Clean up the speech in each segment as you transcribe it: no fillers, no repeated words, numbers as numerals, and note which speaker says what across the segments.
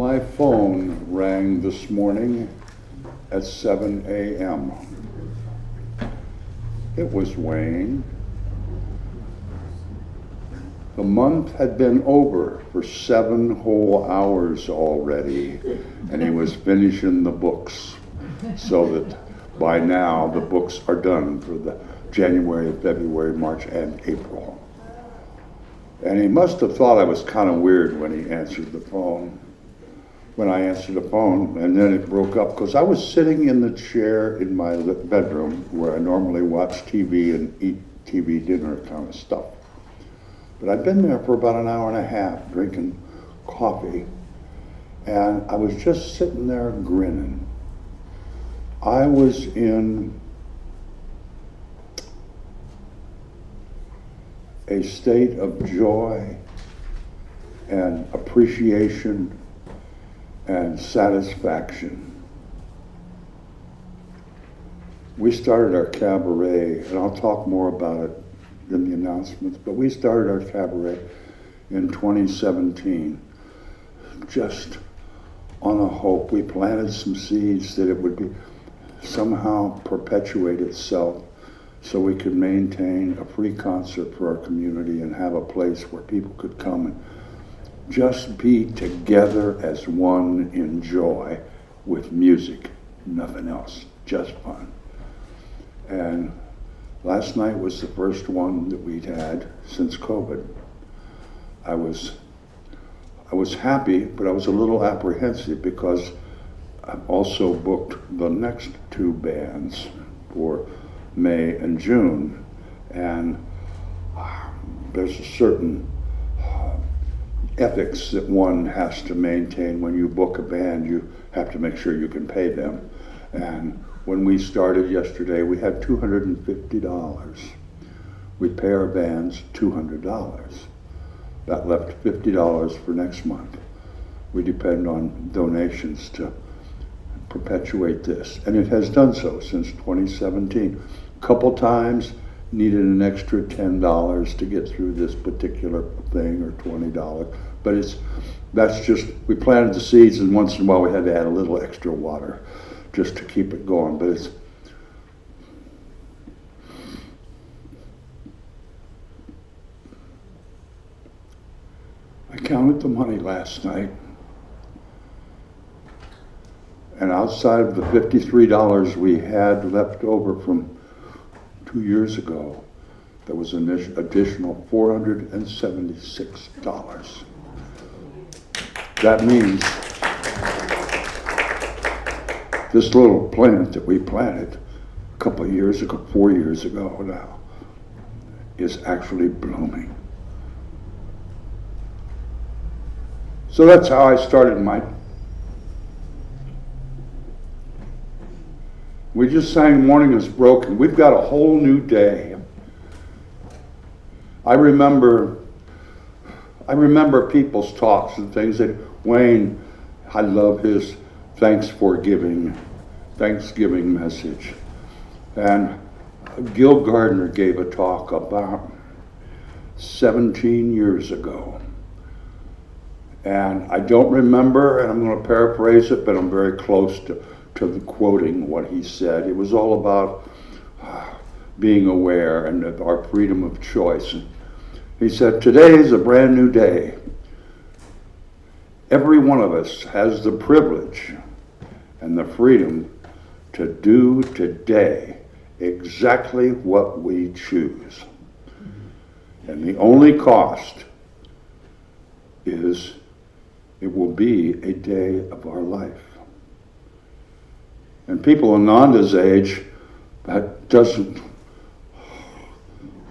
Speaker 1: My phone rang this morning at 7 a.m. It was Wayne. The month had been over for 7 whole hours already, and he was finishing the books so that by now the books are done for the January, February, March, and April. And he must have thought I was kind of weird when he answered the phone. When I answered the phone, and then it broke up, because I was sitting in the chair in my bedroom where I normally watch TV and eat TV dinner kind of stuff. But I'd been there for about an hour and a half drinking coffee, and I was just sitting there grinning. I was in a state of joy and appreciation and satisfaction. We started our cabaret, and I'll talk more about it in the announcements, but we started our cabaret in 2017, just on a hope. We planted some seeds that it would be somehow perpetuate itself so we could maintain a free concert for our community and have a place where people could come and just be together as one in joy with music, nothing else, just fun. And last night was the first one that we'd had since COVID. I was happy, but I was a little apprehensive because I've also booked the next 2 bands for May and June, and there's a certain ethics that one has to maintain. When you book a band, you have to make sure you can pay them. And when we started yesterday, we had $250. We pay our bands $200. That left $50 for next month. We depend on donations to perpetuate this, and it has done so since 2017. A couple times needed an extra $10 to get through this particular thing, or $20, but that's just, we planted the seeds, and once in a while we had to add a little extra water just to keep it going. But I counted the money last night, and outside of the $53 we had left over from 2 years ago, there was an additional $476. That means this little plant that we planted a couple of years ago, 4 years ago now, is actually blooming. So that's how I started we just sang Morning is Broken. We've got a whole new day. I remember people's talks and things that Wayne, I love his Thanksgiving message. And Gil Gardner gave a talk about 17 years ago. And I don't remember, and I'm going to paraphrase it, but I'm very close to the quoting what he said. It was all about being aware and our freedom of choice. And he said, today is a brand new day. Every one of us has the privilege and the freedom to do today exactly what we choose. And the only cost is it will be a day of our life. And people in Nanda's age, that doesn't,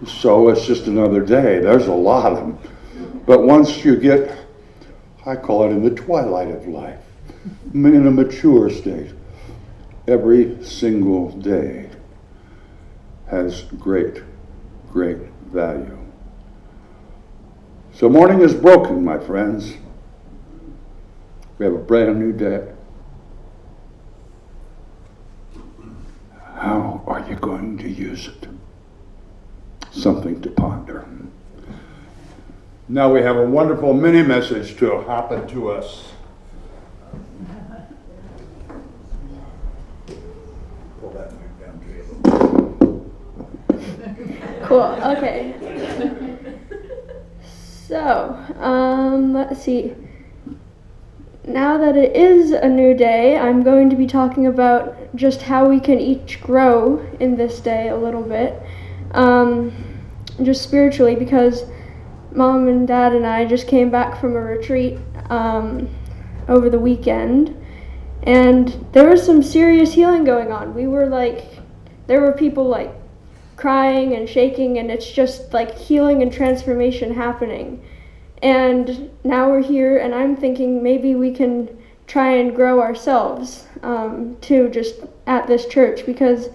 Speaker 1: so it's just another day. There's a lot of them. But once you get, I call it in the twilight of life, in a mature state, every single day has great, great value. So morning is broken, my friends. We have a brand new day. How are you going to use it? Something to ponder. Now we have a wonderful mini message to happen to us.
Speaker 2: Cool. Okay. So, let's see. Now that it is a new day, I'm going to be talking about just how we can each grow in this day a little bit, just spiritually, because Mom and Dad and I just came back from a retreat over the weekend, and there was some serious healing going on. There were people like crying and shaking, and it's just like healing and transformation happening. And now we're here, and I'm thinking maybe we can try and grow ourselves too, just at this church, because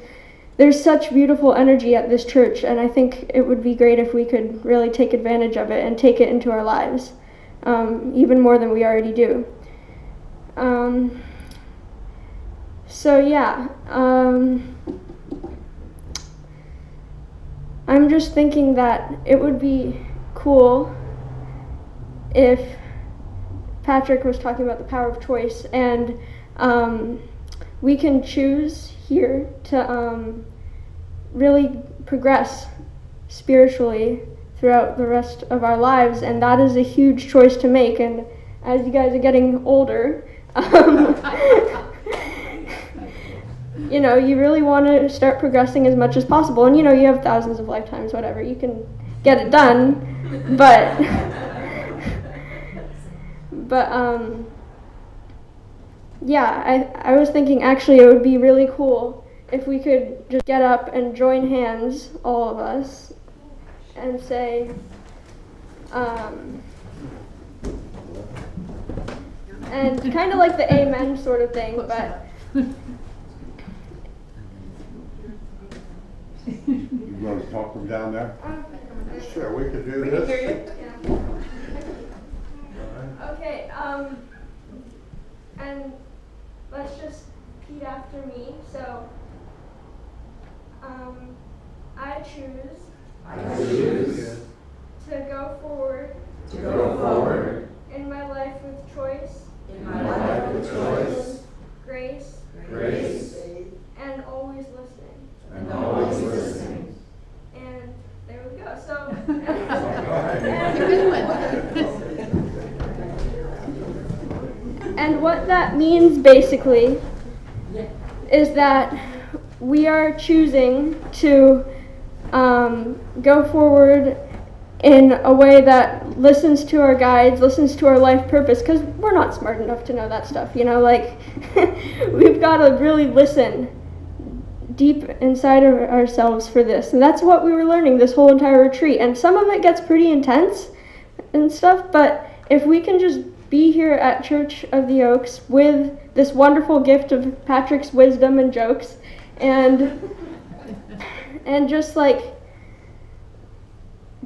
Speaker 2: there's such beautiful energy at this church, and I think it would be great if we could really take advantage of it and take it into our lives, even more than we already do. I'm just thinking that it would be cool if Patrick was talking about the power of choice, and we can choose here to really progress spiritually throughout the rest of our lives, and that is a huge choice to make. And as you guys are getting older, you really want to start progressing as much as possible, and you have thousands of lifetimes, whatever, you can get it done, but I was thinking actually it would be really cool if we could just get up and join hands, all of us, and say, and kind of like the amen sort of thing, but
Speaker 1: You want to talk from down there? Sure, we could do
Speaker 2: we
Speaker 1: this.
Speaker 2: can hear you? Yeah. Okay, and let's just repeat after me. So, I choose to go forward in my life with choice, grace, and always listening. And there we go. So, and what that means basically is that we are choosing to go forward in a way that listens to our guides, listens to our life purpose, because we're not smart enough to know that stuff, we've got to really listen deep inside of ourselves for this. And that's what we were learning this whole entire retreat. And some of it gets pretty intense and stuff, but if we can just be here at Church of the Oaks with this wonderful gift of Patrick's wisdom and jokes, and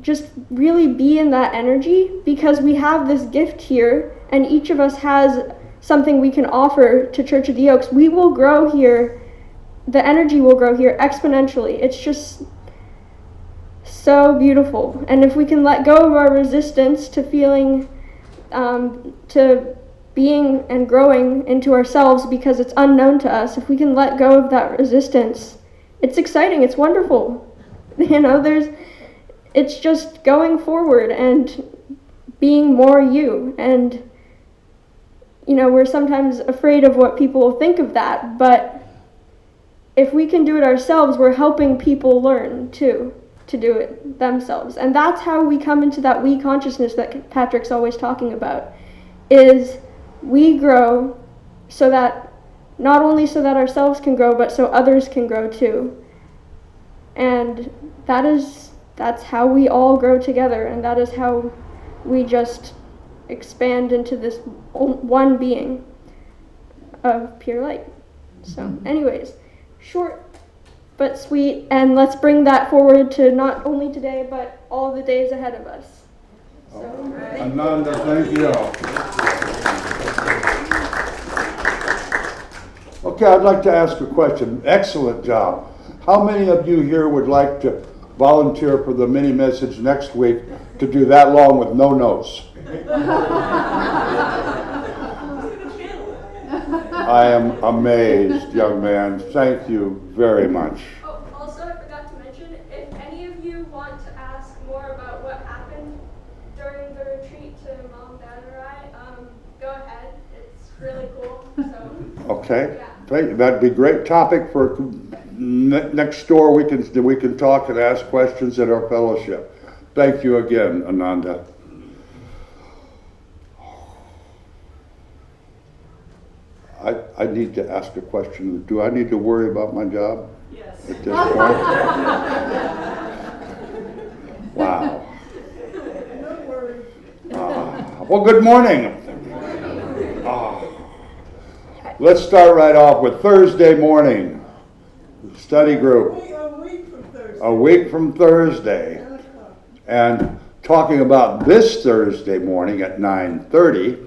Speaker 2: just really be in that energy, because we have this gift here, and each of us has something we can offer to Church of the Oaks, we will grow here. The energy will grow here exponentially. It's just so beautiful. And if we can let go of our resistance to feeling, to being and growing into ourselves because it's unknown to us, if we can let go of that resistance, it's exciting, it's wonderful. It's just going forward and being more you. And, we're sometimes afraid of what people will think of that, but if we can do it ourselves, we're helping people learn too, to do it themselves. And that's how we come into that we consciousness that Patrick's always talking about, is we grow so that, not only so that ourselves can grow, but so others can grow too. And that's how we all grow together, and that is how we just expand into this one being of pure light. So anyways, short but sweet, and let's bring that forward to not only today but all the days ahead of us. So,
Speaker 1: Ananda, thank you. Okay, I'd like to ask a question. Excellent job. How many of you here would like to volunteer for the mini message next week to do that long with no notes? I am amazed, young man. Thank you very much.
Speaker 2: Oh, also I forgot to mention, if any of you want
Speaker 1: Okay, that'd be a great topic for next door. We can talk and ask questions at our fellowship. Thank you again, Ananda. I need to ask a question. Do I need to worry about my job?
Speaker 3: Yes.
Speaker 1: At this point? Wow.
Speaker 3: No worries.
Speaker 1: Well, good morning. Let's start right off with Thursday morning. Study group.
Speaker 3: A week from Thursday.
Speaker 1: A week from Thursday.
Speaker 3: 10 o'clock.
Speaker 1: And talking about this Thursday morning at 9:30,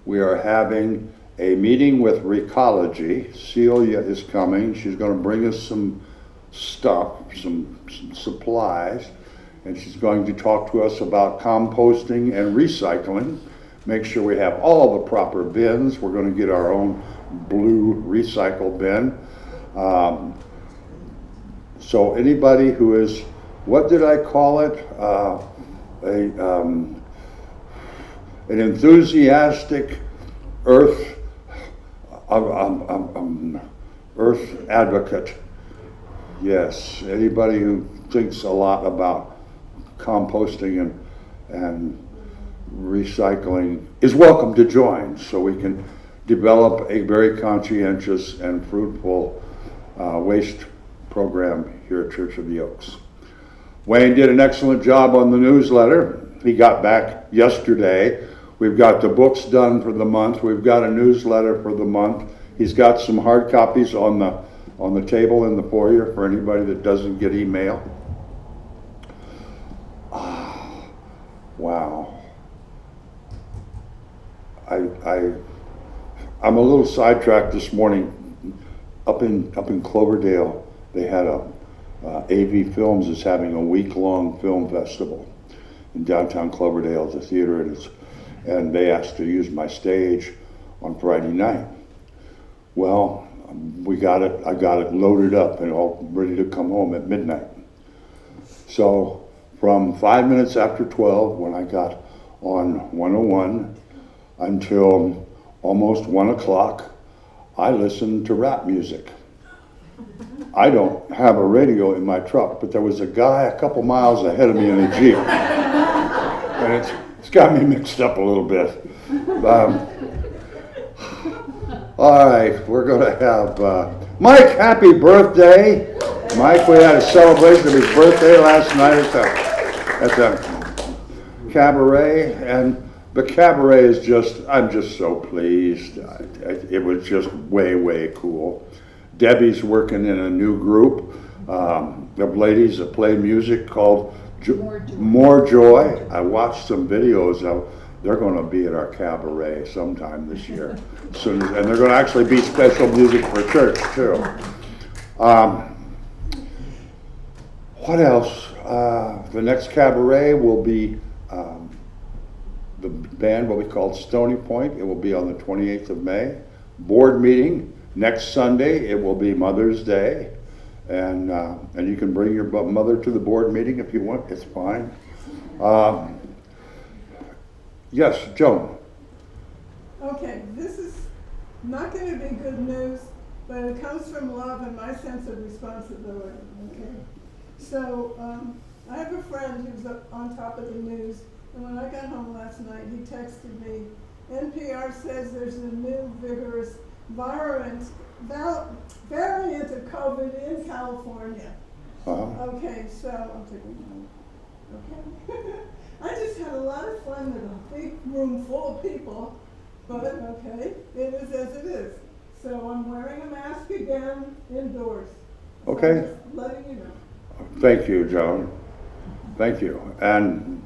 Speaker 1: we are having a meeting with Recology. Celia is coming. She's going to bring us some stuff, some supplies, and she's going to talk to us about composting and recycling. Make sure we have all the proper bins. We're going to get our own blue recycle bin. So anybody who is, what did I call it? An enthusiastic earth advocate. Yes, anybody who thinks a lot about composting and recycling is welcome to join, so we can develop a very conscientious and fruitful waste program here at Church of the Oaks. Wayne did an excellent job on the newsletter. He got back yesterday. We've got the books done for the month. We've got a newsletter for the month. He's got some hard copies on the table in the foyer for anybody that doesn't get email. Wow. I'm a little sidetracked this morning. Up in Cloverdale, they had AV Films is having a week-long film festival in downtown Cloverdale at the theater, and they asked to use my stage on Friday night. Well, I got it loaded up and all ready to come home at midnight. So from 5 minutes after 12, when I got on 101, until almost 1 o'clock, I listened to rap music. I don't have a radio in my truck, but there was a guy a couple miles ahead of me in a Jeep. And it's got me mixed up a little bit. All right, we're going to have Mike, happy birthday. Mike, we had a celebration of his birthday last night at the cabaret, and the cabaret is I'm just so pleased. It was just way cool. Debbie's working in a new group of ladies that play music called More Joy. I watched some videos of, they're going to be at our cabaret sometime this year. And they're going to actually be special music for church too. What else? The next cabaret will be, the band will be called Stony Point. It will be on the 28th of May. Board meeting next Sunday. It will be Mother's Day. And you can bring your mother to the board meeting if you want. It's fine. Yes, Joan.
Speaker 3: Okay, this is not going to be good news, but it comes from love and my sense of responsibility, okay? So, I have a friend who's on top of the news, and when I got home last night, he texted me, NPR says there's a new vigorous variant of COVID in California. Okay, so I'm thinking, okay. I just had a lot of fun with a big room full of people, but okay, it is as it is. So I'm wearing a mask again indoors. So
Speaker 1: Okay.
Speaker 3: I'm just letting you know.
Speaker 1: Thank you, Joan. Thank you. And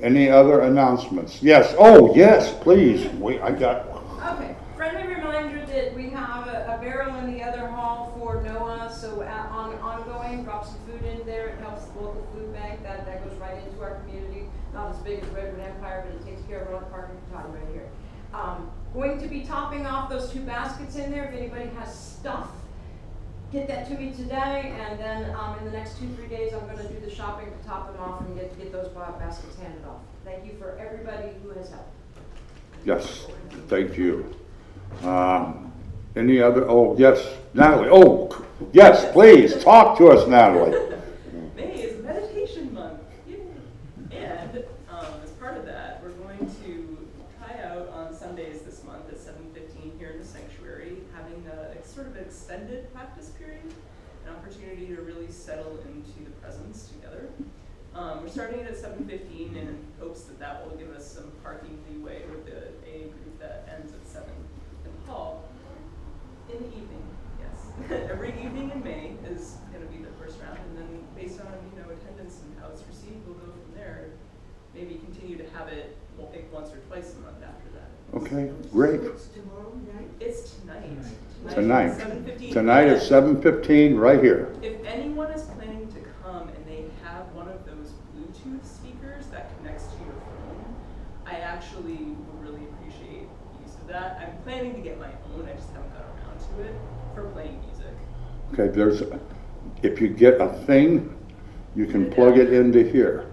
Speaker 1: any other announcements? Yes. Oh, yes, please. I got one.
Speaker 4: Okay, friendly reminder that we have a barrel in the other hall for Noah, so ongoing, drop some food in there. It helps the local food bank. That goes right into our community. Not as big as Redwood Empire, but it takes care of our parking battalion right here. Going to be topping off those 2 baskets in there. If anybody has stuff, get that to me today, and then in the next 2-3 days, I'm going to do the shopping to top them off and get those baskets handed off. Thank you for everybody who has helped.
Speaker 1: Yes. Thank you. Any other, oh, yes, Natalie. Oh, yes, please, talk to us, Natalie.
Speaker 5: May is meditation month. Yay. And as part of that, we're going to try out on Sundays this month at 7:15 here in the sanctuary, having a sort of extended practice period, an opportunity to really settle into the presence together. We're starting it at 7:15 in hopes that that will give us some parking leeway with the AA group that ends at 7 in the hall. In the evening, yes. Every evening in May is going to be the first round, and then based on attendance and how it's received, we'll go from there. Maybe continue to have it once or twice a month after that.
Speaker 1: Okay, great.
Speaker 3: It's tomorrow night?
Speaker 5: It's tonight.
Speaker 1: Tonight.
Speaker 5: 7:15.
Speaker 1: Tonight at 7:15, right here.
Speaker 5: If anyone is planning to come and they have one of those Bluetooth speakers that connects to your phone, I actually would really appreciate the use of that. I'm planning to get my own, I just haven't got around to it, for playing music.
Speaker 1: Okay, if you get a thing, you can plug it into here.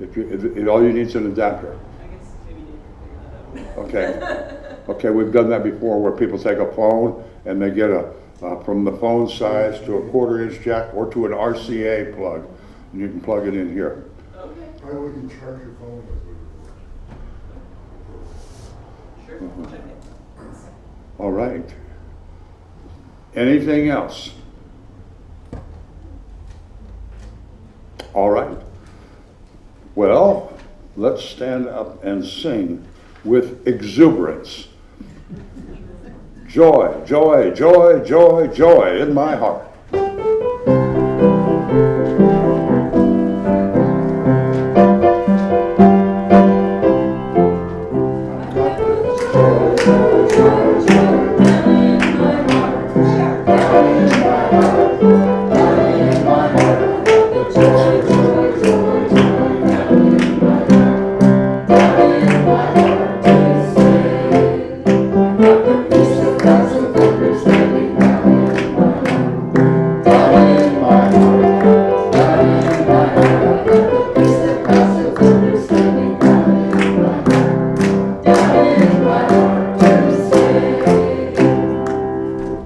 Speaker 5: Okay.
Speaker 1: All you need is an adapter.
Speaker 5: I guess maybe Nate can figure that out.
Speaker 1: Okay. Okay, we've done that before where people take a phone and they get from the phone size to a 1/4-inch jack or to an RCA plug, and you can plug it in here.
Speaker 5: Okay.
Speaker 6: I wouldn't charge your phone with it.
Speaker 5: Sure. Check it.
Speaker 1: All right. Anything else? All right. Well, let's stand up and sing with exuberance. Joy, joy, joy, joy, joy in my heart.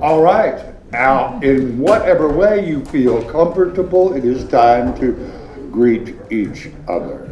Speaker 1: All right, now in whatever way you feel comfortable, it is time to greet each other.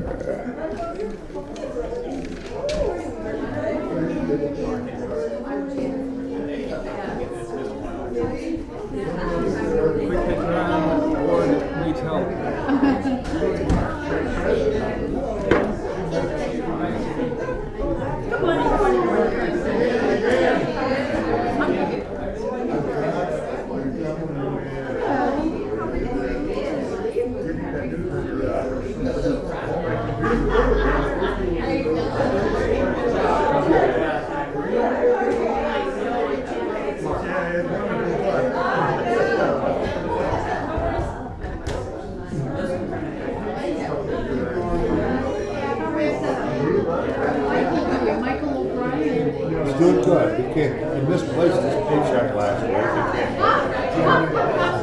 Speaker 6: He's doing good. He misplaced his paycheck last week.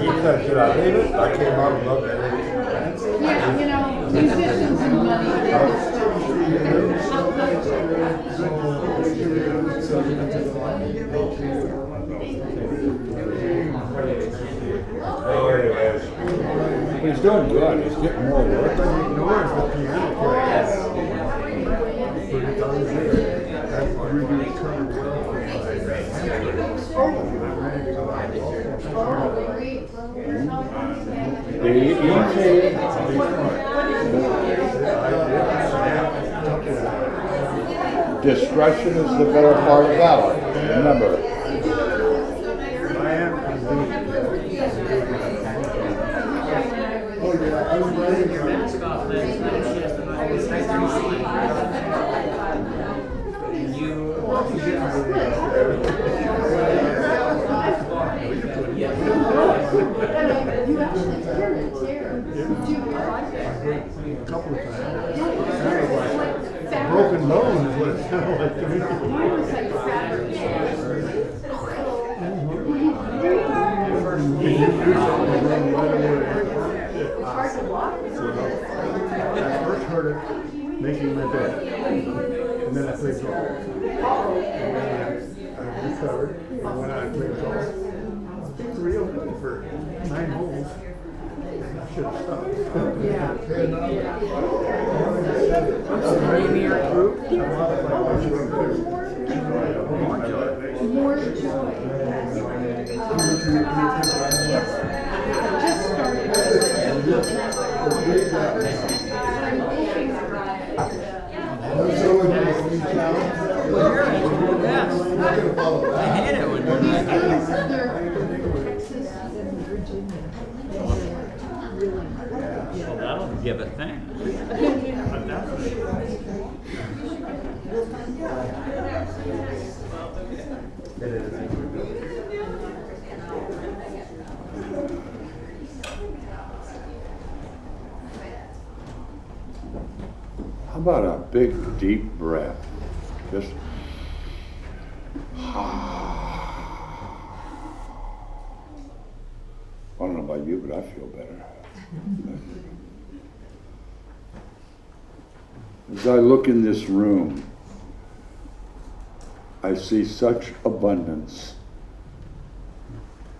Speaker 6: He said, should I leave it? I came out and looked at it.
Speaker 7: Yeah, musicians and money.
Speaker 6: Oh, anyways. He's doing good. He's getting more work. He ignores the piano class.
Speaker 1: Discretion is the better part of valor. Remember.
Speaker 6: A couple of times. Broken nose is what it sounded like to me. I first heard it making my bed. And then I played golf. And then I recovered and went out and played golf. Real good for 9 holes. I should have stopped.
Speaker 7: More joy. Just started.
Speaker 8: I hate it when you're like, well, that'll give a thing.
Speaker 1: How about a big, deep breath? Just I don't know about you, but I feel better. As I look in this room, I see such abundance,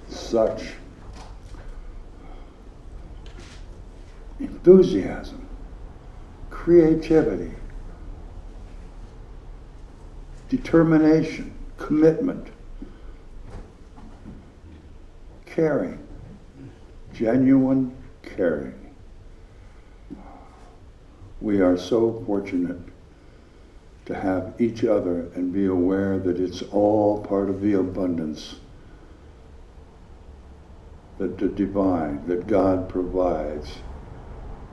Speaker 1: such enthusiasm, creativity, determination, commitment, caring, genuine caring. We are so fortunate to have each other and be aware that it's all part of the abundance that the divine, that God provides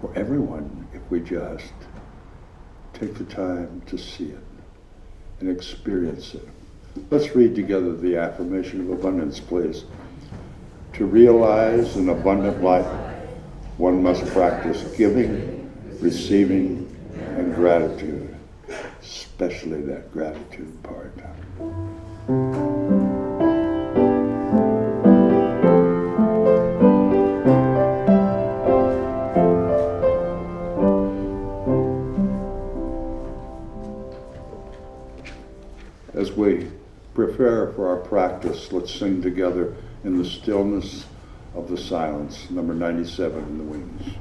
Speaker 1: for everyone if we just take the time to see it and experience it. Let's read together the Affirmation of Abundance, please. To realize an abundant life, one must practice giving, receiving, and gratitude, especially that gratitude part. As we prepare for our practice, let's sing together in the stillness of the silence, number 97 in the wings.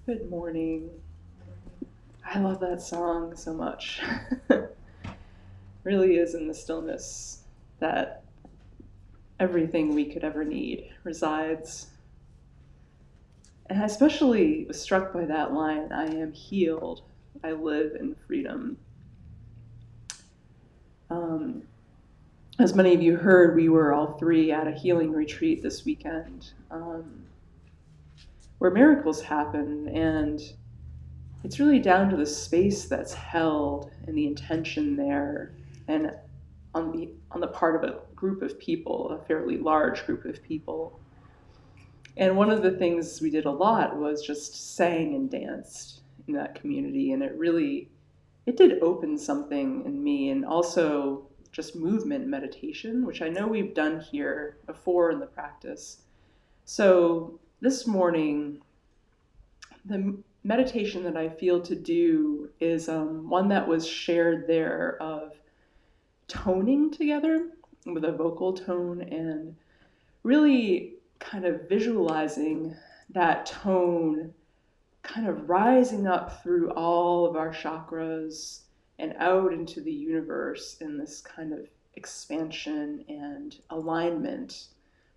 Speaker 5: Good morning. I love that song so much. Really is in the stillness that everything we could ever need resides. And I especially was struck by that line, I am healed, I live in freedom. As many of you heard, we were all three at a healing retreat this weekend where miracles happen, and it's really down to the space that's held and the intention there, and on the part of a group of people, a fairly large group of people. And one of the things we did a lot was just sang and danced in that community, and it did open something in me, and also just movement meditation, which I know we've done here before in the practice. So this morning, the meditation that I feel to do is one that was shared there of toning together with a vocal tone and really kind of visualizing that tone kind of rising up through all of our chakras and out into the universe in this kind of expansion and alignment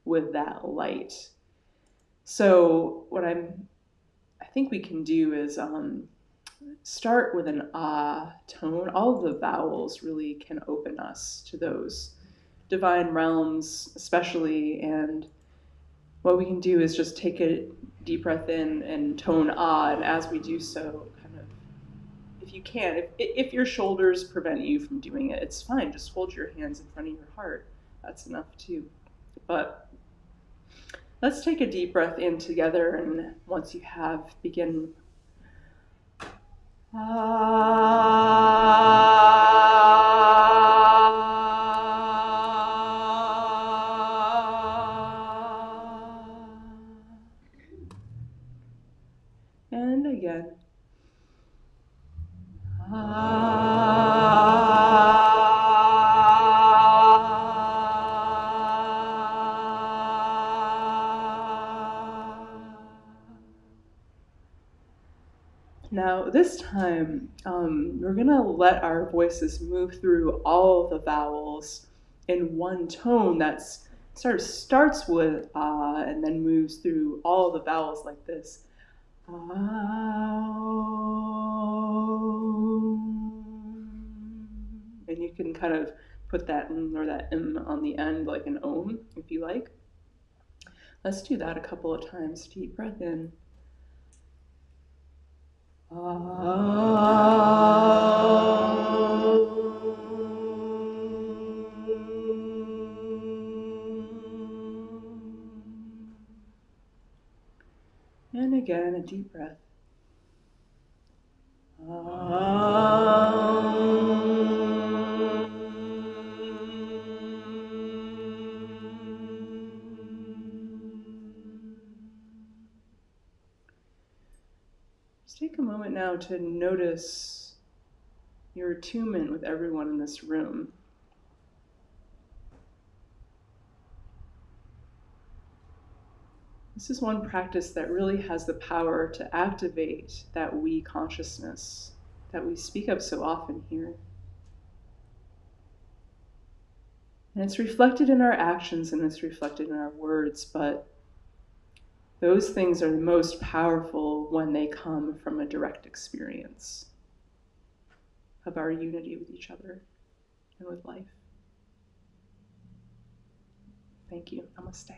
Speaker 5: with that light. So what I think we can do is start with an ah tone. All of the vowels really can open us to those divine realms, especially. And what we can do is just take a deep breath in and tone ah, and as we do so, kind of, if you can, if your shoulders prevent you from doing it, it's fine. Just hold your hands in front of your heart. That's enough too. But let's take a deep breath in together, and once you have, begin. And again. Now, this time, we're going to let our voices move through all the vowels in one tone that starts with ah and then moves through all the vowels like this. And you can kind of put that n or that m on the end like an om if you like. Let's do that a couple of times. Deep breath in. And again, a deep breath. Just take a moment now to notice your attunement with everyone in this room. This is one practice that really has the power to activate that we consciousness that we speak of so often here. And it's reflected in our actions and it's reflected in our words, but those things are the most powerful when they come from a direct experience of our unity with each other and with life. Thank you. Namaste.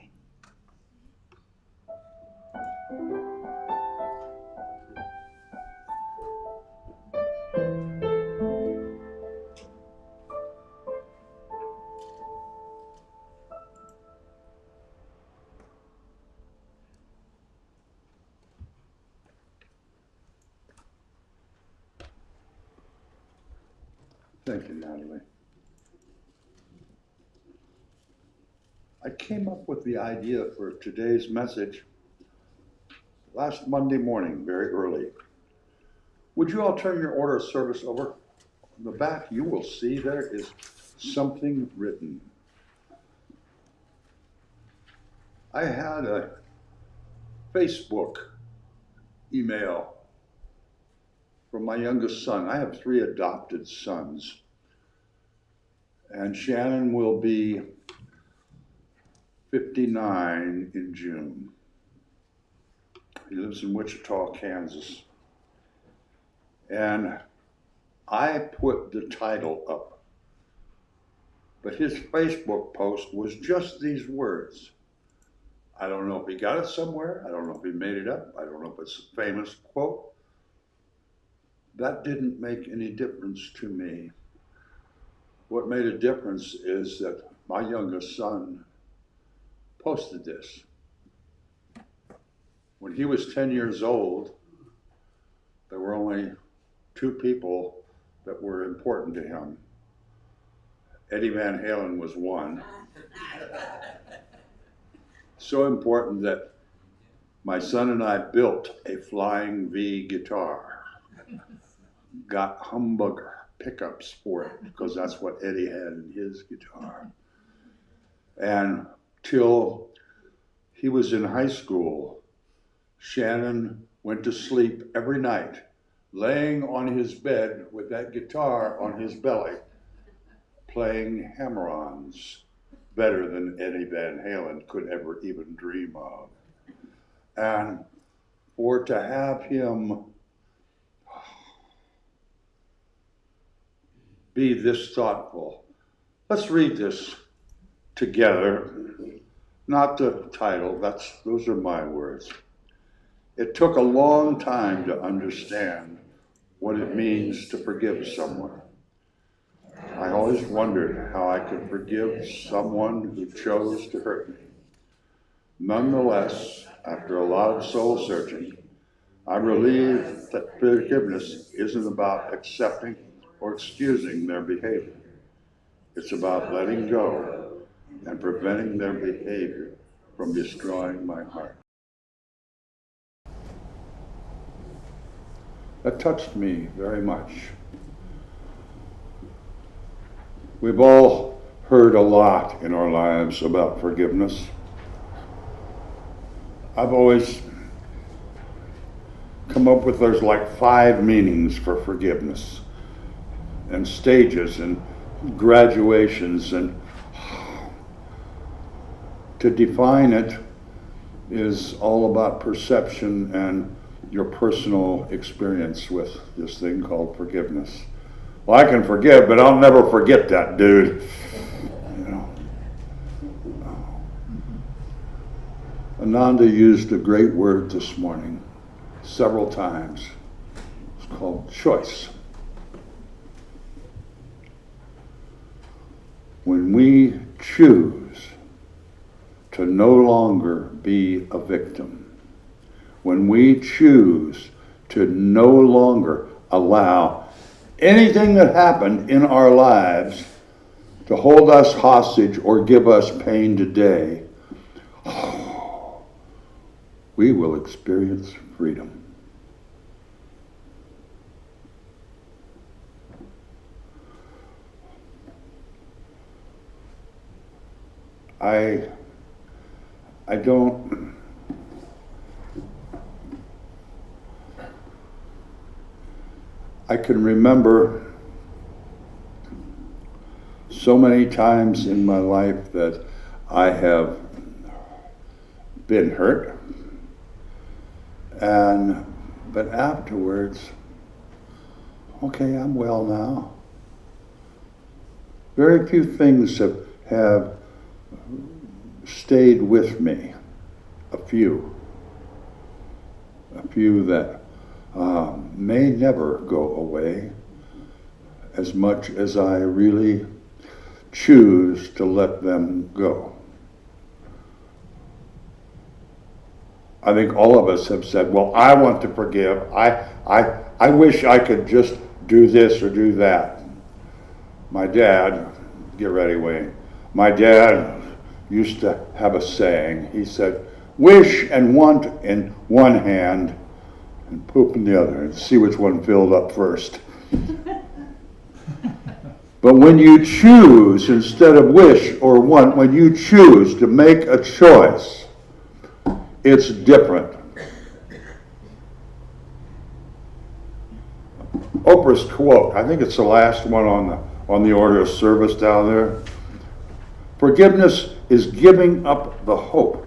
Speaker 1: Thank you, Natalie. I came up with the idea for today's message last Monday morning, very early. Would you all turn your order of service over? On the back, you will see there is something written. I had a Facebook email from my youngest son. I have 3 adopted sons. And Shannon will be 59 in June. He lives in Wichita, Kansas. And I put the title up. But his Facebook post was just these words. I don't know if he got it somewhere. I don't know if he made it up. I don't know if it's a famous quote. That didn't make any difference to me. What made a difference is that my youngest son posted this. When he was 10 years old, there were only 2 people that were important to him. Eddie Van Halen was one. So important that my son and I built a Flying V guitar. Got humbucker pickups for it because that's what Eddie had in his guitar. And till he was in high school, Shannon went to sleep every night laying on his bed with that guitar on his belly, playing hammer-ons better than Eddie Van Halen could ever even dream of. And for to have him be this thoughtful. Let's read this together. Not the title, those are my words. It took a long time to understand what it means to forgive someone. I always wondered how I could forgive someone who chose to hurt me. Nonetheless, after a lot of soul searching, I'm relieved that forgiveness isn't about accepting or excusing their behavior. It's about letting go and preventing their behavior from destroying my heart. That touched me very much. We've all heard a lot in our lives about forgiveness. I've always come up with there's like 5 meanings for forgiveness, and stages and graduations, and to define it is all about perception and your personal experience with this thing called forgiveness. Well, I can forgive, but I'll never forget that dude. You know. Ananda used a great word this morning several times. It's called choice. When we choose to no longer be a victim, when we choose to no longer allow anything that happened in our lives to hold us hostage or give us pain today, we will experience freedom. I can remember so many times in my life that I have been hurt, but afterwards, okay, I'm well now. Very few things have stayed with me. A few that may never go away, as much as I really choose to let them go. I think all of us have said, well, I want to forgive. I wish I could just do this or do that. My dad, get ready, Wayne. My dad used to have a saying. He said, wish and want in one hand and poop in the other, and see which one filled up first. But when you choose, instead of wish or want, when you choose to make a choice, it's different. Oprah's quote, I think it's the last one on the order of service down there. Forgiveness is giving up the hope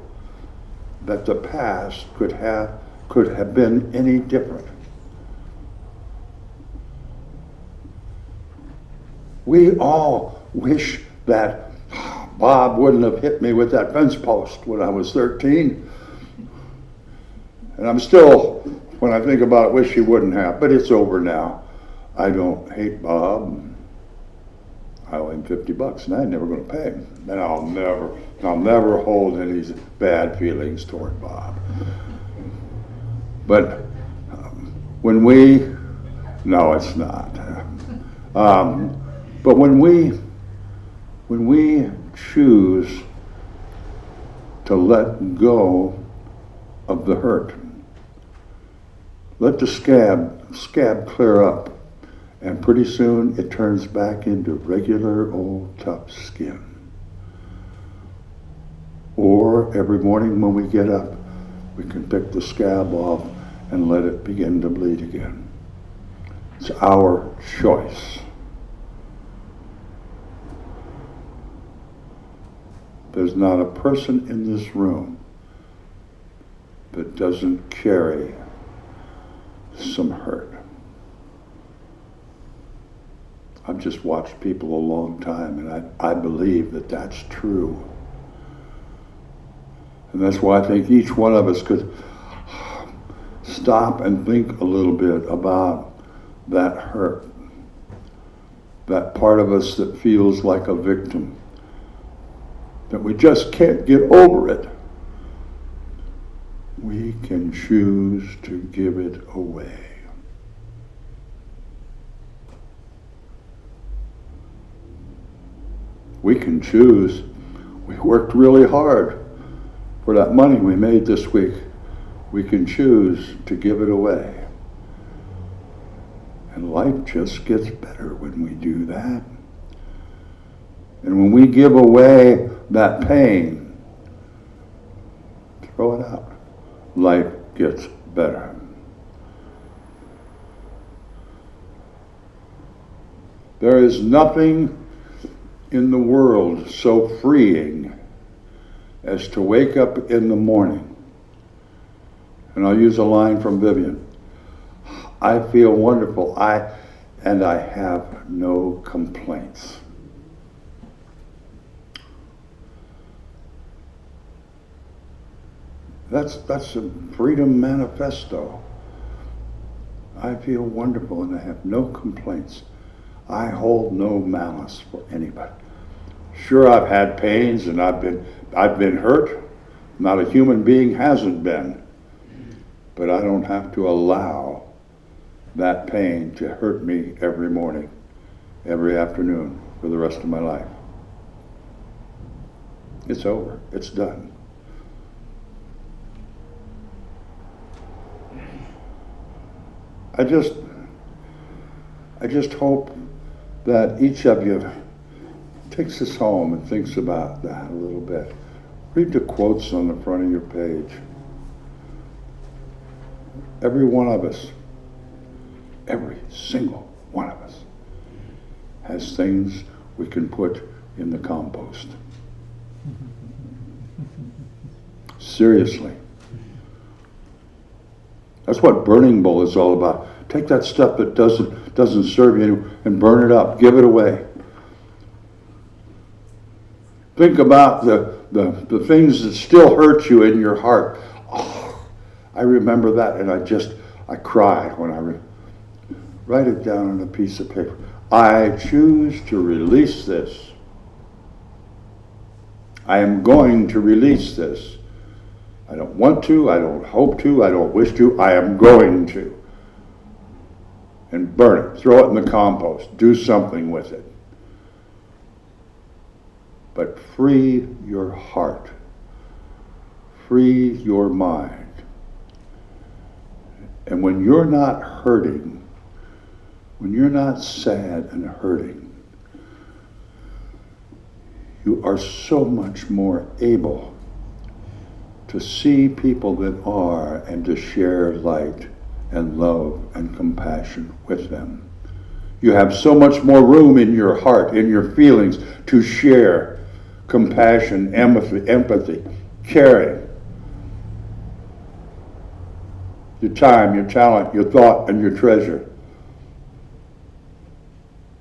Speaker 1: that the past could have been any different. We all wish that Bob wouldn't have hit me with that fence post when I was 13. And I'm still, when I think about it, wish he wouldn't have, but it's over now. I don't hate Bob. I owe him $50 and I'm never going to pay him. And I'll never hold any bad feelings toward Bob. But no, it's not. But when we When we choose to let go of the hurt, let the scab clear up, and pretty soon it turns back into regular old tough skin. Or every morning when we get up, we can pick the scab off and let it begin to bleed again. It's our choice. There's not a person in this room that doesn't carry some hurt. I've just watched people a long time, and I believe that that's true. And that's why I think each one of us could stop and think a little bit about that hurt, that part of us that feels like a victim, that we just can't get over it. We can choose to give it away. We can choose. We worked really hard for that money we made this week. We can choose to give it away. And life just gets better when we do that. And when we give away that pain, throw it out. Life gets better. There is nothing in the world so freeing as to wake up in the morning. And I'll use a line from Vivian. I feel wonderful. I have no complaints. That's a freedom manifesto. I feel wonderful and I have no complaints. I hold no malice for anybody. Sure, I've had pains and I've been hurt. Not a human being hasn't been. But I don't have to allow that pain to hurt me every morning, every afternoon, for the rest of my life. It's over. It's done. I just hope that each of you takes this home and thinks about that a little bit. Read the quotes on the front of your page. Every one of us, every single one of us, has things we can put in the compost. Seriously. That's what Burning Bull is all about. Take that stuff that doesn't serve you and burn it up. Give it away. Think about the things that still hurt you in your heart. Oh, I remember that, and I cry when I write it down on a piece of paper. I choose to release this. I am going to release this. I don't want to, I don't hope to, I don't wish to, I am going to. And burn it, throw it in the compost, do something with it. But free your heart, free your mind. And when you're not hurting, when you're not sad and hurting, you are so much more able to see people that are and to share light and love and compassion with them. You have so much more room in your heart, in your feelings, to share compassion, empathy, caring. Your time, your talent, your thought, and your treasure.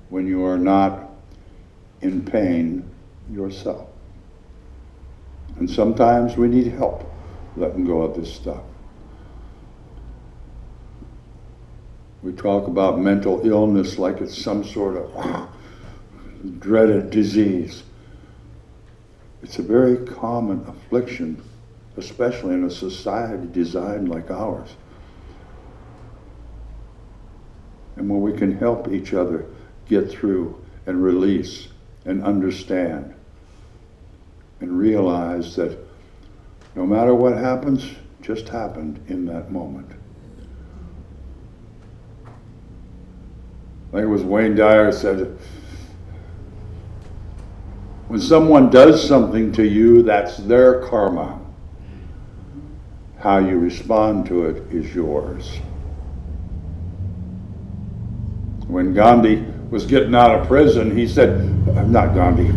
Speaker 1: When you are not in pain yourself. And sometimes we need help letting go of this stuff. We talk about mental illness like it's some sort of dreaded disease. It's a very common affliction, especially in a society designed like ours. And when we can help each other get through and release and understand and realize that no matter what happens, just happened in that moment. I think it was Wayne Dyer said, when someone does something to you, that's their karma. How you respond to it is yours. When Gandhi was getting out of prison, he said, not Gandhi,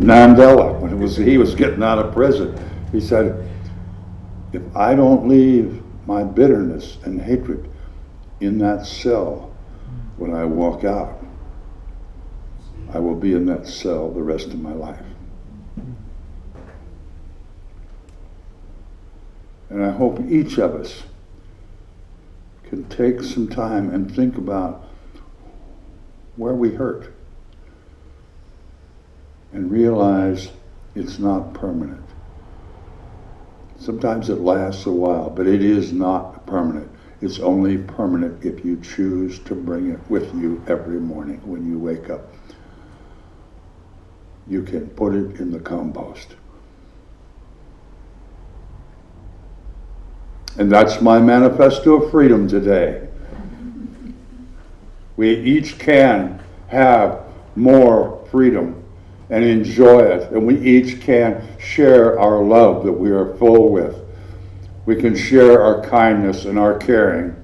Speaker 1: Mandela, when he was getting out of prison, he said, if I don't leave my bitterness and hatred in that cell when I walk out, I will be in that cell the rest of my life. And I hope each of us can take some time and think about where we hurt and realize it's not permanent. Sometimes it lasts a while, but it is not permanent. It's only permanent if you choose to bring it with you every morning when you wake up. You can put it in the compost. And that's my manifesto of freedom today. We each can have more freedom and enjoy it. And we each can share our love that we are full with. We can share our kindness and our caring.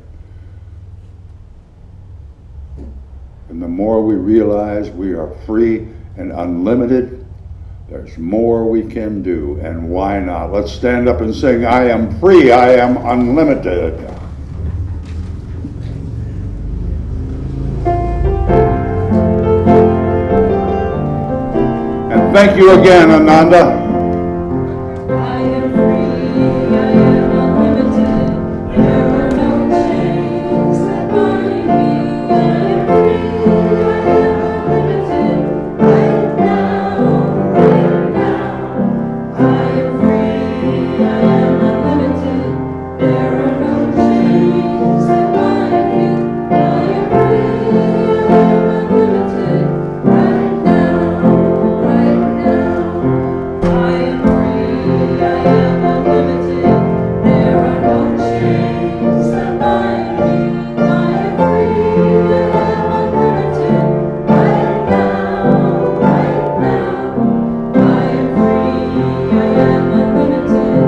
Speaker 1: And the more we realize we are free and unlimited, there's more we can do, and why not? Let's stand up and sing, I am free, I am unlimited. And thank you again, Ananda.
Speaker 4: I am free, I am unlimited. There are no chains that bind me. I am free, I am unlimited. Right now, right now. I am free, I am unlimited. There are no chains that bind me. I am free, I am unlimited. Right now, right now. I am free, I am unlimited. There are no chains that bind me. I am free, I am unlimited. Right now, right now. I am free, I am unlimited.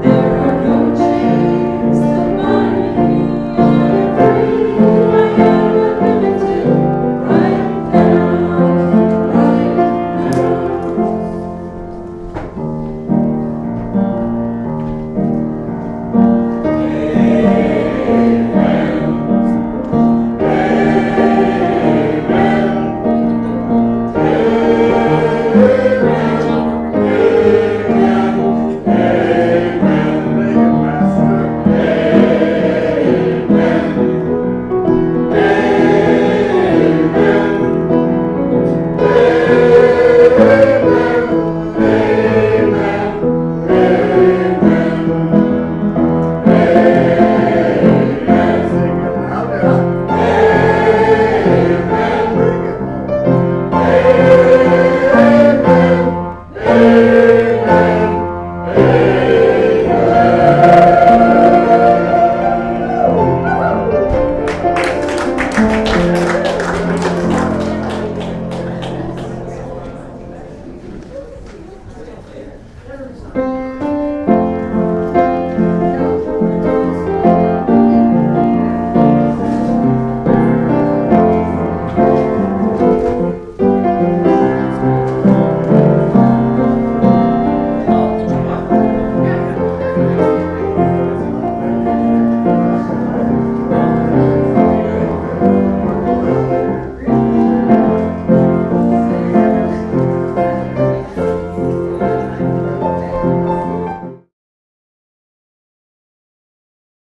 Speaker 4: There are no chains that bind me. I am free, I am unlimited. Right now, right now.